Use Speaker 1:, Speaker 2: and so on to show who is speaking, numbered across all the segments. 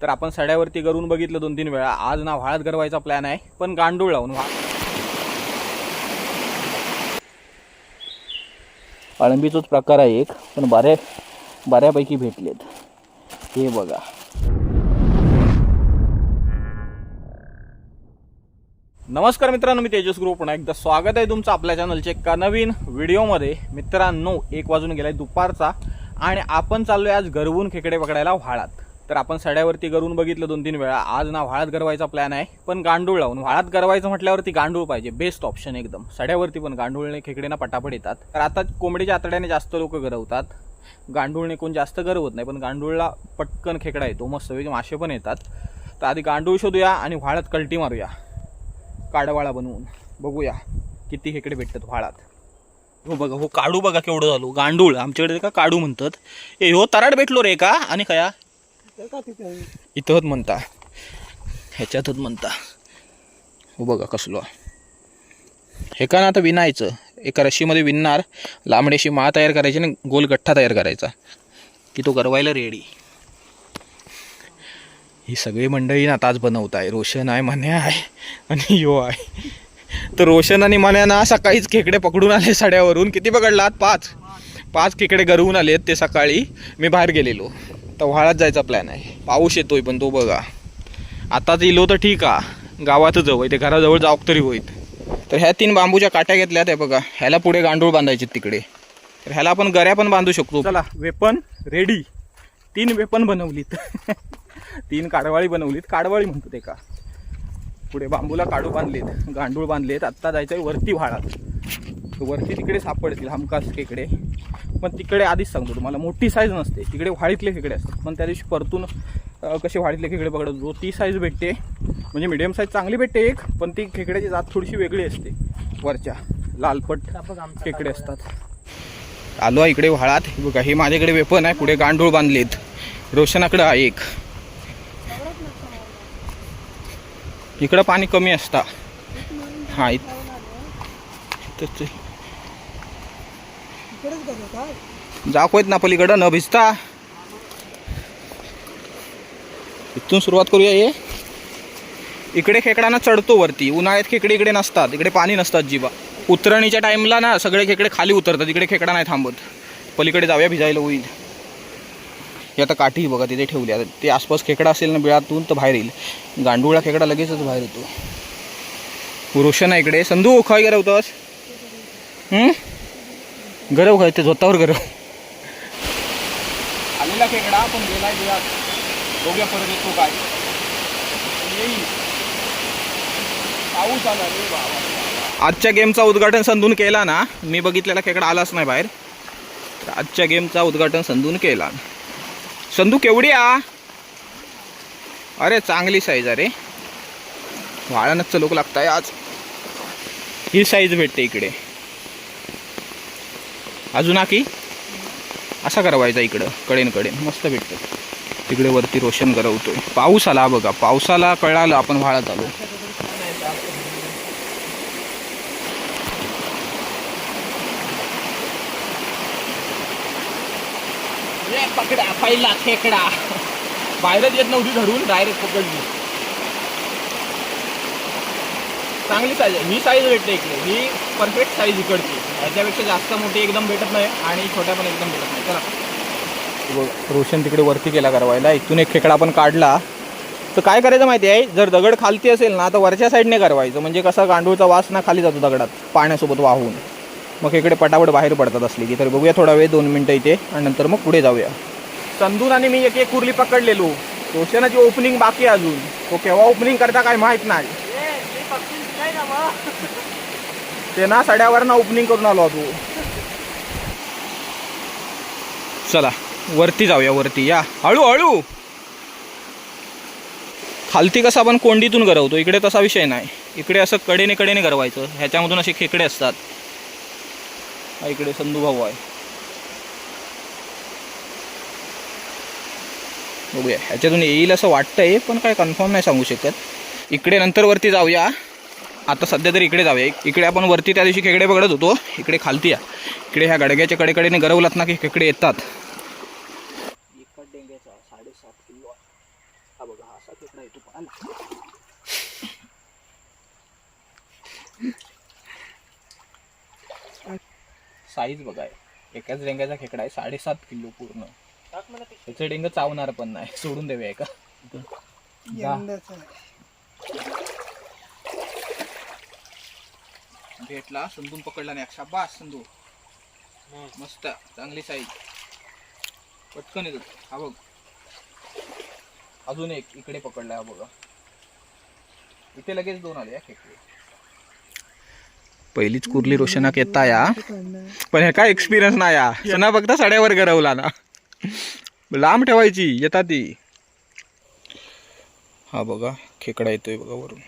Speaker 1: तर आपण सड्यावरती करून बघितलं 2-3 वेळा। आज ना व्हाळात गरवायचा प्लॅन आहे, पण गांडूळ लावून। अळंबीचाच प्रकार आहे एक, पण बऱ्यापैकी भेटलेत। हे बघा, नमस्कार मित्रांनो, मी तेजस ग्रुप पुन्हा एकदा स्वागत आहे तुमचं आपल्या चॅनलच्या एका नवीन व्हिडिओमध्ये। मित्रांनो, 1 वाजून गेलाय दुपारचा आणि आपण चाललोय आज गरवून खेकडे पकडायला व्हाळात। तर आपण सड्यावरती करून बघितलं 2-3 वेळा। आज ना व्हाळात गरवायचा प्लॅन आहे, पण गांडूळ लावून। व्हाळात गरवायचं म्हटल्यावरती गांडूळ पाहिजे, बेस्ट ऑप्शन एकदम। सड्यावरती पण गांडूळने खेकडेना पटापट येतात। तर आता कोंबडीच्या आतड्याने जास्त लोक गरवतात, गांडूळने कोण जास्त गरवत नाही, पण गांडूळला पटकन खेकडा येतो, मस्त वेगळे मासे पण येतात। तर आधी गांडूळ शोधूया आणि व्हाळात कल्टी मारूया, काडवाळा बनवून बघूया किती खेकडे भेटतात व्हाळात। हो बघा, हो काडू बघा केवढं झालो। गांडूळ आमच्याकडे का काडू म्हणतात। ए हो तराड भेटलो रे का, आणि खया इथंच म्हणता, ह्याच्यातच म्हणता। हो बघा कसलो हे का ना। आता विणायचं, एका रशीमध्ये विणणार, लांबडीशी माळ तयार करायची आणि गोल गठ्ठा तयार करायचा की तो गरवायला रेडी। ही सगळी मंडळी ना ताज बनवत आहे। रोशन आहे, मन्या आहे आणि यो आहे। तर रोशन आणि मन्या ना सकाळीच खेकडे पकडून आले सड्यावरून। किती पकडलात? 5 खेकडे गरवून आलेत ते सकाळी। मी बाहेर गेलेलो, तर व्हाळात जायचा प्लॅन आहे। पाऊस येतोय पण तो बघा, आताच इलो तर ठीक आहे, गावातच जाऊ, ते घराजवळ जाऊ तरी होईल। तर ह्या 3 बांबूच्या काट्या घेतल्या त्या बघा, ह्याला पुढे गांडूळ बांधायचे तिकडे। तर ह्याला आपण गऱ्या पण बांधू शकतो। चला, वेपन रेडी। 3 वेपन बनवलीत 3 काडवाळी बनवलीत, काडवाळी म्हणतो ते का। पुढे बांबूला काडू बांधलेत, गांडूळ बांधलेत। आत्ता जायचंय वरती व्हाळात। वरती तिकडे सापडतील हमखास खेकडे, पण तिकडे आधीच सांगतो तुम्हाला मोठी साईज नसते तिकडे, व्हाळीतले खेकडे असतात। पण त्या दिवशी परतून कसे व्हाळीतले खेकडे पकडत होतो, ती साईज भेटते, म्हणजे मिडियम साईज चांगली भेटते एक, पण ती खेकड्याची जात थोडीशी वेगळी असते। वरच्या लालपट खेकडे असतात। आलो इकडे व्हाळात, बघा हे माझ्याकडे वेपन आहे, पुढे गांडूळ बांधलेत। रोशनाकडे आहे एक, इकडं पाणी कमी असता। हा जाखवत ना पलीकडं न भिजता। इथून सुरुवात करूया। ये इकडे खेकडांना चढतो वरती, उन्हाळ्यात खेकडे इकडे नसतात, इकडे पाणी नसतात जीवा। उतरणीच्या टाइमला ना सगळे खेकडे खाली उतरतात, इकडे खेकडा नाही थांबत। पलीकडे जाऊया, भिजायला होईल। हे आता काठी बघा तिथे ठेवल्या, ते आसपास खेकडा असेल ना बिळातून तर बाहेर येईल। गांडूळा खेकडा लगेचच बाहेर येतो। रोशन आहे इकडे। संधू खाय गरवतोस? गरव खाय, ते झोतावर गरव। आलेला खेकडा पण गेलाय बिळात, बघूया परत येतो काय। येईल, पाऊस आला रे बाबा। आजच्या गेमचा उद्घाटन संधून केला ना, मी बघितलेला खेकडा आलाच नाही बाहेर, तर आजच्या गेमचा उद्घाटन संधून केला। संधू केवढी आ? अरे चांगली साईज अरे, व्हाळानच चलोक लागताय आज। ही साईज भेटते इकडे अजून की असा करवायचा, इकडं कडेन मस्त भेटतं। तिकडे वरती रोशन गरवतोय। पाऊस आला बघा, पावसाला कळालं आपण व्हाळात आलो। पकडा पहिला खेकडा, बाहेरच येत नव्हती धरून, डायरेक्ट पकडली। चांगली साईज आहे, ही साईज भेटते इकडे, ही परफेक्ट साईज इकडची। ह्याच्यापेक्षा जास्त मोठी एकदम भेटत नाही आणि छोट्या पण एकदम भेटत नाही। चला, रोशन तिकडे वरती गेला करवायला। इथून एक खेकडा आपण काढला तर काय करायचं माहिती आहे, जर दगड खालती असेल ना तर वरच्या साईडने करवायचं, म्हणजे कसा गांडूळचा वास ना खाली जातो दगडात पाण्यासोबत वाहून, मग इकडे पटापट बाहेर पडतात असली की। तर बघूया थोडा वेळ, 2 मिनटं इथे, आणि नंतर मग पुढे जाऊया। संधून आणि मी एक कुर्ली पकडलेलो, रोशनाची ओपनिंग बाकी अजून, तो केव्हा ओपनिंग करता काय माहित नाही। ते ना सड्यावर ना ओपनिंग करून आलो तू। चला वरती जाऊया, वरती या, हळूहळू। खालती कसं आपण कोंडीतून गरवतो, इकडे तसा विषय नाही, इकडे असं कडेने गरवायचं, ह्याच्यामधून असे खेकडे असतात। इकडे संधू भाऊ आहे, बघूया ह्याच्यातून येईल असं वाटतंय, पण काय कन्फर्म नाही सांगू शकत। इकडे नंतर वरती जाऊया, आता सध्या तरी इकडे जाऊया। इकडे आपण वरती त्या दिवशी खेकडे पकडत होतो, इकडे खालती या। इकडे ह्या गडग्याच्या कडेने गरवलात ना की खेकडे येतात। 7.5 किलो हा बघा, असा खेकडा येतो पाला. साईज बघाय एकाच डेंग्याचा खेकडा आहे 7.5 किलो पूर्ण. त्याचं डेंग चावणार पण नाही. सोडून देऊया का भेटला. संधून पकडला नाही. शाबास संधू मस्त चांगली साईज पटकन येतो. हा बघ अजून एक इकडे पकडला. हा बघा इथे लगेच 2 आले खेकडे. पहिलीच कुर्ली रोशनाक येता या पण हे काय एक्सपिरियन्स नाही या. सणा फक्त साड्यावर गरवला ना लांब ठेवायची येतात ती. हा बघा खेकडा येतोय बघा वरून.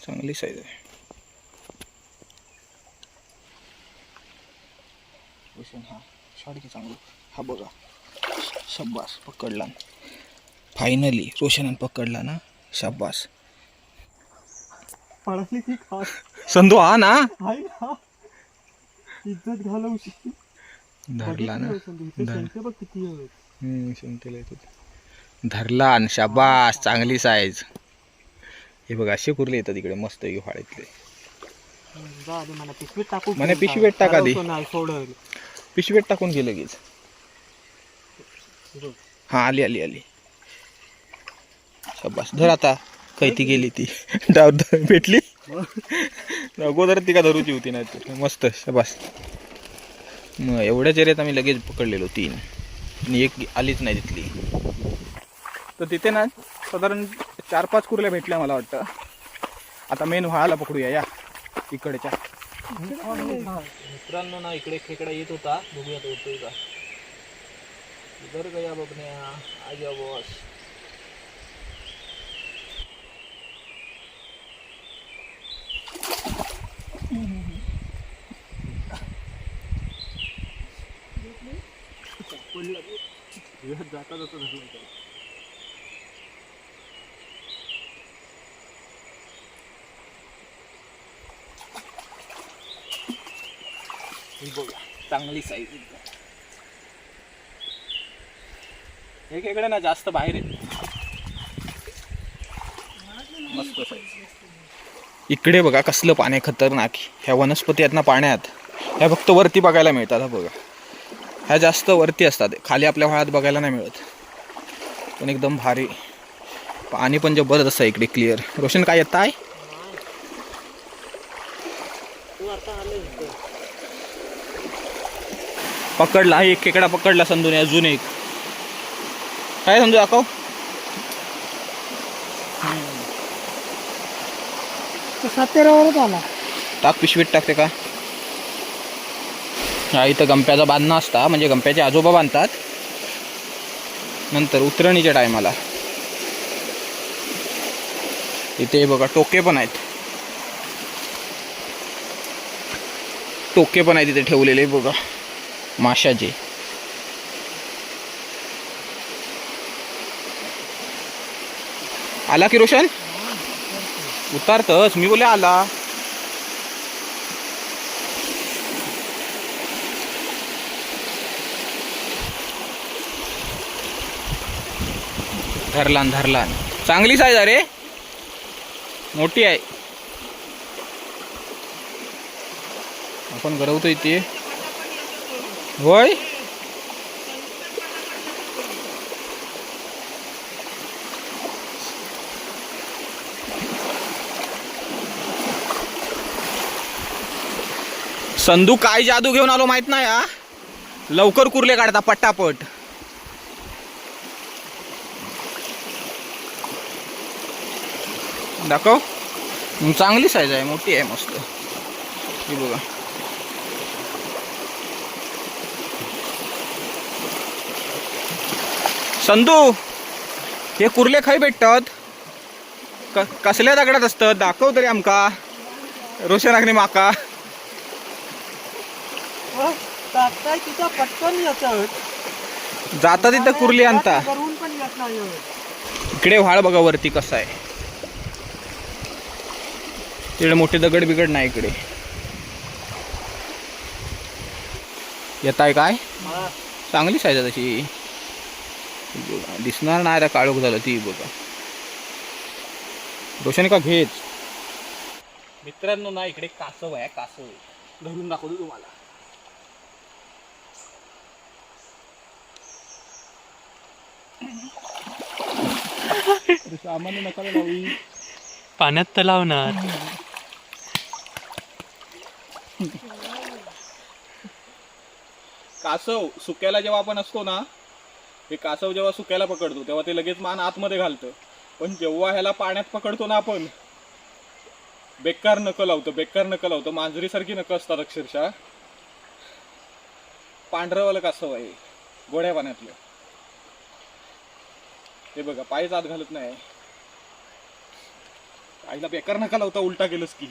Speaker 1: चांगली साईज आहे. हा शाडकी चांगली. हा बघा शाबास पकडला फायनली. रोशनान पकडला ना शाबास. संधू हा ना
Speaker 2: इज्जत घालवशी
Speaker 1: धरला ना. धरला आणि शाबास चांगली साईज. हे बघा असे कुर्ले येतात इकडे मस्त हिवाळ्यातले. मला पिशवीत टाका दे. पिशवीत टाकून गेलं लगेच. हा आली आली आली शाबास. धर आता. कैती गेली ती भेटली अगोदर ती का धरूची होती नाही तर मस्त शाबास. मग एवढ्या चेऱ्यात आम्ही लगेच पकडलेलो 3 आणि एक आलीच नाही तिथली. तर तिथे ना साधारण 4-5 कुर्ल्या भेटल्या मला वाटतं. आता मेन व्हायला पकडूया या इकडच्या.
Speaker 2: मित्रांनो ना इकडे खेकडा येत होता. बघूया तो होतोय का. इधर गया बघण्या आजा बॉस. जाता जाता धरलं.
Speaker 1: बघा चांगली साईज. हे खेकडे ना जास्त बाहेर येत. मस्त साईज. इकडे बघा कसलं पाणी खतरनाक. ह्या वनस्पती आहेत ना पाण्यात ह्या फक्त वरती बघायला मिळतात. हा बघा ह्या जास्त वरती असतात. खाली आपल्या व्हाळात बघायला नाही मिळत. पण एकदम भारी पाणी पण जबरदस्त आहे इकडे क्लिअर. रोशन काय येत आहे. पकडला एक खेकडा पकडला संधूने. अजून एक काय समजू दाखव. टाक पिशवीत टाकते का. हा इथं गंप्याचा बांधणं असता. म्हणजे गंप्याचे आजोबा बांधतात नंतर उतरणीच्या टायमाला. इथे बघा टोके पण आहेत. टोके पण आहेत इथे ठेवलेले बघा माशाचे. आला की रोशन उतारतस. मी बोले आला. धरलान धरलान चांगली साईज अरे मोठी आहे. आपण गरवतो इथे होय. संधू काय जादू घेऊन आलो माहित नाही. हा लवकर कुर्ले काढता पट्टापट. दाखव. चांगली साईज आहे मोठी आहे मस्त. ही बघा संधू हे कुर्ले खाई भेटतात. कसल्या दगडात असतात दाखव तरी आमका. रोशनाकने माका जाता तिथं कुर्ली आणता. इकडे व्हाळ बघा वरती कसं आहे. तिकडे मोठे दगड बिगड नाही इकडे. येत आहे काय चांगली साईज आहे तशी. दिसणार नाही, आता काळोख झालं ती बघा. रोशन का घेच मित्रांनो ना, इकडे कासव आहे, कासव धरून दाखवतो तुम्हाला. सामान्य नका लावू,
Speaker 3: पाण्यात तर लावणार.
Speaker 1: कासव सुक्याला जेव्हा आपण असतो ना, हे कासव जेव्हा सुक्याला पकडतो तेव्हा ते लगेच मान आतमध्ये घालतं, पण जेव्हा ह्याला पाण्यात पकडतो ना आपण, बेकार नकं लावतं, बेकार नकं लावतं. मांजरीसारखी नकं असतात अक्षरशः. पांढरंवालं कासव आहे, गोड्या पाण्यातलं. हे बघा, पायच आत घालत नाही. आईला बेकार नका लावता, उलटा केलंस की.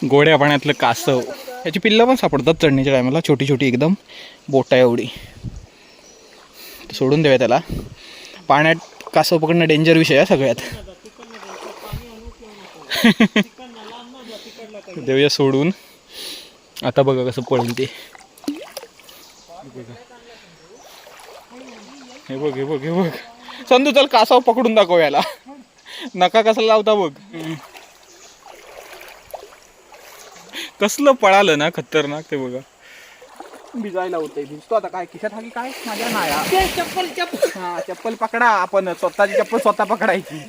Speaker 1: गोड्या पाण्यातलं कासव. याची पिल्लं पण सापडतात चढणीच्या टायमाला, छोटी छोटी एकदम, बोटा एवढी. सोडून देऊया त्याला. पाण्यात कासव पकडणं डेंजर विषय आहे सगळ्यात. देऊया सोडून. आता बघा कसं पळेल ते. हे बघ हे बघ हे बघ. संधू चल कासव पकडून दाखव याला. नका कसला लावता बघ. कसलं पळालं ना, खतरनाक. ते बघा भिजायला होतंय. भिजतो आता. काय खिशात हाकी काय माझ्या नाया. हा, चप्पल पकडा. आपण स्वतःची चप्पल स्वतः पकडायची.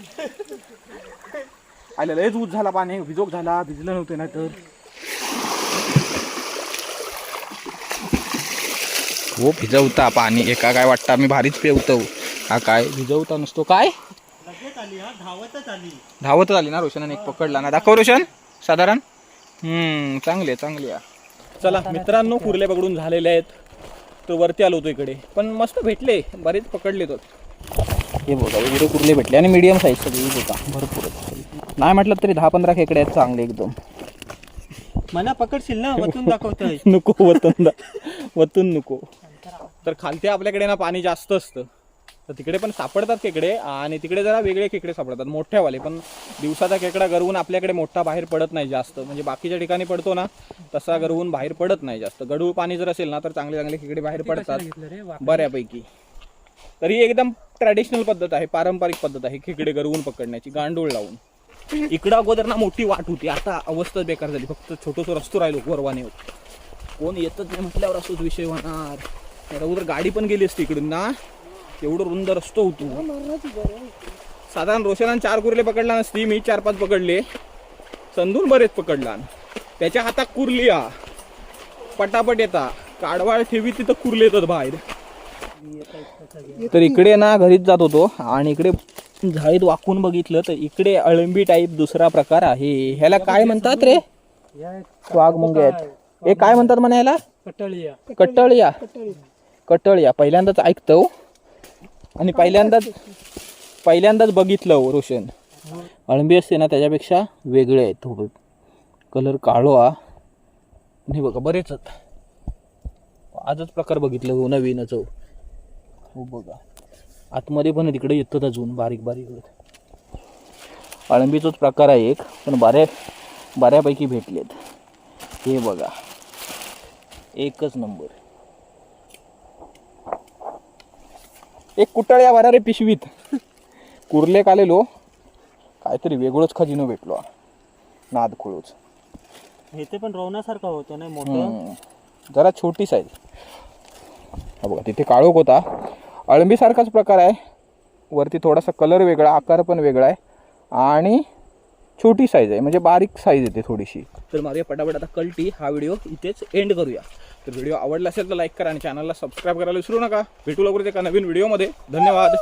Speaker 1: आलेलं लयच ऊस झाला, पाणी भिजोक झाला. भिजलं नव्हतं ना तर. हो भिजवता पाणी एका काय वाटतं आम्ही भारीच पेवतो. हा काय भिजवता नसतो काय. धावतच आली ना. रोशनाने एक पकडला ना. दाखव रोशन साधारण. चांगली चांगली. चला मित्रांनो, कुर्ले पकडून झालेले आहेत. तर वरती आलो होतो इकडे, पण मस्त भेटले, बरेच पकडले तो. हे बघा वगैरे कुर्ले भेटले आणि मीडियम साईज सगळी होता. भरपूर नाही म्हटलं तरी 10-15 खेकडे आहेत चांगले एकदम.
Speaker 3: मला पकडशील ना, वतून दाखवतोय.
Speaker 1: नको वतून नको. तर खालती आपल्याकडे ना पाणी जास्त असतं, तर तिकडे पण सापडतात खेकडे. आणि तिकडे जरा वेगळे खेकडे सापडतात, मोठ्यावाले. पण दिवसाचा खेकडा गरवून आपल्याकडे मोठा बाहेर पडत नाही जास्त. म्हणजे बाकीच्या ठिकाणी पडतो ना, तसा गरवून बाहेर पडत नाही जास्त. गढूळ पाणी जर असेल ना, तर चांगले चांगले खेकडे बाहेर पडतात बऱ्यापैकी. तर ही एकदम ट्रॅडिशनल पद्धत आहे, पारंपरिक पद्धत आहे खेकडे गरवून पकडण्याची, गांडूळ लावून. इकडं अगोदर ना मोठी वाट होती, आता अवस्था बेकार झाली. फक्त छोटंसं रस्तो राहिलो वरवाने होत. कोण येतच नाही म्हटल्यावर असंच विषय होणार. अगोदर गाडी पण गेली असती इकडून ना, एवढं रुंद रस्तो होतो. साधारण रोशनान 4 कुर्ले पकडला नसती, मी 4-5 पकडले. संधून बरेच पकडला. त्याच्या हातात कुर्ली हा पटापट येता. काडवाळ ठेवी तिथं कुर्ले येतात बाहेर. तर इकडे ना घरीच जात होतो आणि इकडे झाडीत वाकून बघितलं तर इकडे अळंबी टाईप दुसरा प्रकार आहे. ह्याला काय म्हणतात रे? वाघमुंग्या आहेत. हे काय म्हणतात म्हणे ह्याला? कटळिया. कटळिया पहिल्यांदाच ऐकतो आणि पहिल्यांदाच बघितलं रोशन. अळंबी असते ना त्याच्यापेक्षा वेगळे आहेत थोडं. कलर काळोआ. हे बघा बरेच आजच प्रकार बघितलं नवीनच. हो बघा आतमध्ये पण तिकडे येतात अजून बारीक बारीक. अळंबीचाच प्रकार आहे एक, पण बऱ्यापैकी भेटलेत. हे बघा एकच नंबर. एक कुटाळ्या भरा रे पिशवीत. कुर्ले कालेलो काहीतरी वेगळंच खजिनो भेटलो. नाद खुळूच.
Speaker 3: हे ते पण रोवण्यासारखं होतं ना मोठं.
Speaker 1: जरा छोटी साईज. हा बघा तिथे काळोख होता. अळंबी सारखाच प्रकार आहे. वरती थोडासा कलर वेगळा, आकार पण वेगळा आहे आणि छोटी साईज आहे, म्हणजे बारीक साईज येते थोडीशी. तर मारूया पटापट आता कल्टी. हा व्हिडिओ इथेच एंड करूया. तर व्हिडिओ आवडला असेल तर लाईक करा आणि चॅनलला सबस्क्राईब करायला विसरू नका. भेटू लवकरच एका नवीन व्हिडिओमध्ये. धन्यवाद.